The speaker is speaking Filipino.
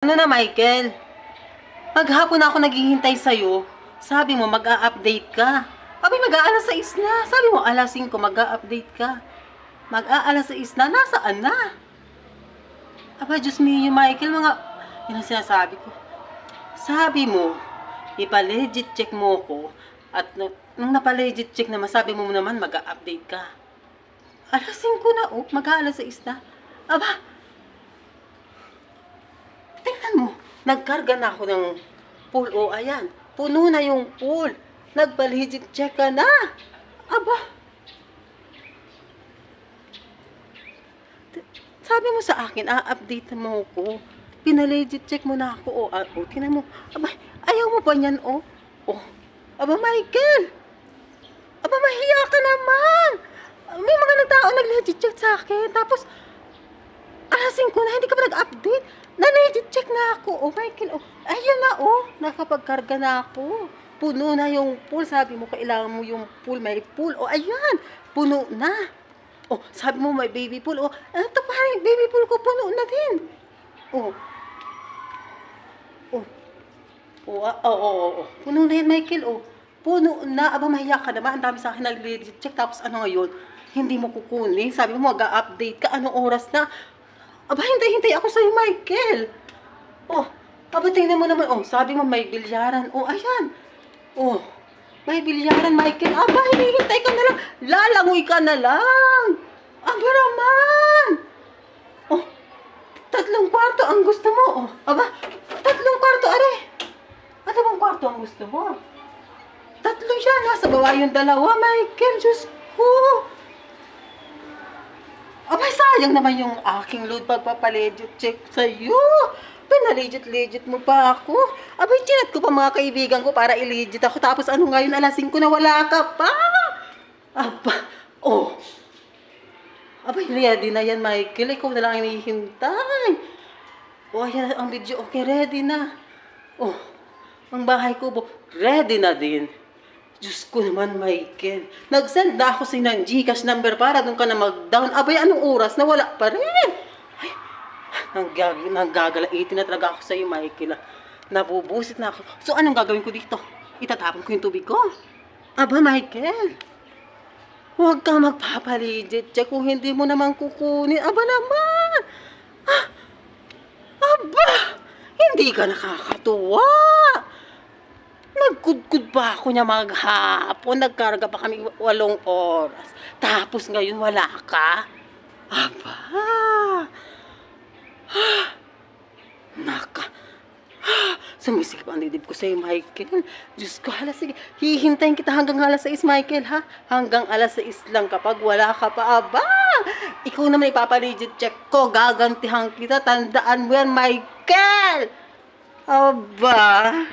Ano na, Michael? Maghapon na ako naghihintay sa'yo. Sabi mo, mag-a-update ka. Abay, mag-aalas 6 na. Sabi mo, alas 5, mag-a-update ka. Mag-aalas 6 na. Nasaan na? Aba, Diyos mio, Michael, yan ang sinasabi ko. Sabi mo, ipa-legit check mo ko. At nung napa-legit check naman, sabi mo naman, mag-a-update ka. Alas 5 na, mag-aalas 6 na. Aba, tingnan mo, nagkarga na ako ng pool. Ayan, puno na yung pool. Nagpa-legit check ka na. Aba, sabi mo sa akin, update mo ko. Pina-legit check mo na ako. Tingnan mo. Aba, ayaw mo ba yan, Aba, Michael. Aba, mahiya ka naman. May mga tao nag-legit check sa akin. Tapos, alas 5 na, hindi ka pa nag-update. Na-legit check na ako. Michael, ayan na, nakapagkarga na ako. Puno na yung pool. Sabi mo, kailangan mo yung pool. May pool. Ayan, puno na. Sabi mo, may baby pool. Ito pa, baby pool ko, puno na din. Puno na yan, Michael. Puno na. Aba, mahiya ka naman. Ang dami sa akin nag-legit check. Tapos ano ngayon? Hindi mo kukunin. Sabi mo, mag-update ka. Anong oras na? Aba, hintay ako sa'yo, Michael. Aba, tingnan mo naman. Sabi mo, may bilyaran. Ayan. May bilyaran, Michael. Aba, hinihintay ka na lang. Lalangoy ka na lang. Aba naman. 3 kwarto ang gusto mo. Aba, 3 kwarto, are. Ano bang kwarto ang gusto mo? 3 siya. Nasa baba yung 2, Michael. Diyos ko. Aba, sayang naman yung aking load pagpapalegit check sa'yo. Pinalegit-legit mo pa ako. Aba, chinat ko pa mga kaibigan ko para ilegit ako. Tapos ano ngayon, alas 5 na wala ka pa. Aba, Aba, ready na yan, Michael. Ikaw na lang ang hinihintay. Ayan ang video. Okay, ready na. Ang bahay ko, ready na din. Diyos ko naman, Michael. Nag-send na ako sa ng Gcash number para doon ka na mag-down. Abay, anong oras? Nawala pa rin. Ay, nanggagalaitin na talaga ako sa iyo, Michael. Nabubusit na ako. So, anong gagawin ko dito? Itatapon ko yung tubig ko? Aba, Michael. Huwag kang magpapaligid check kung hindi mo naman kukunin. Aba naman. Aba, hindi ka nakakatuwa. Nagkudkud pa ako niya maghapon. Nagkarga pa kami 8 oras. Tapos ngayon wala ka. Aba. Sumisikip ang dibdib ko sa'yo, Michael. Diyos ko, sige. Hihintayin kita hanggang alas 6, Michael, ha? Hanggang alas 6 lang kapag wala ka pa. Aba! Ikaw naman ipapaligid check ko. Gagantihan kita. Tandaan mo yan, Michael! Aba!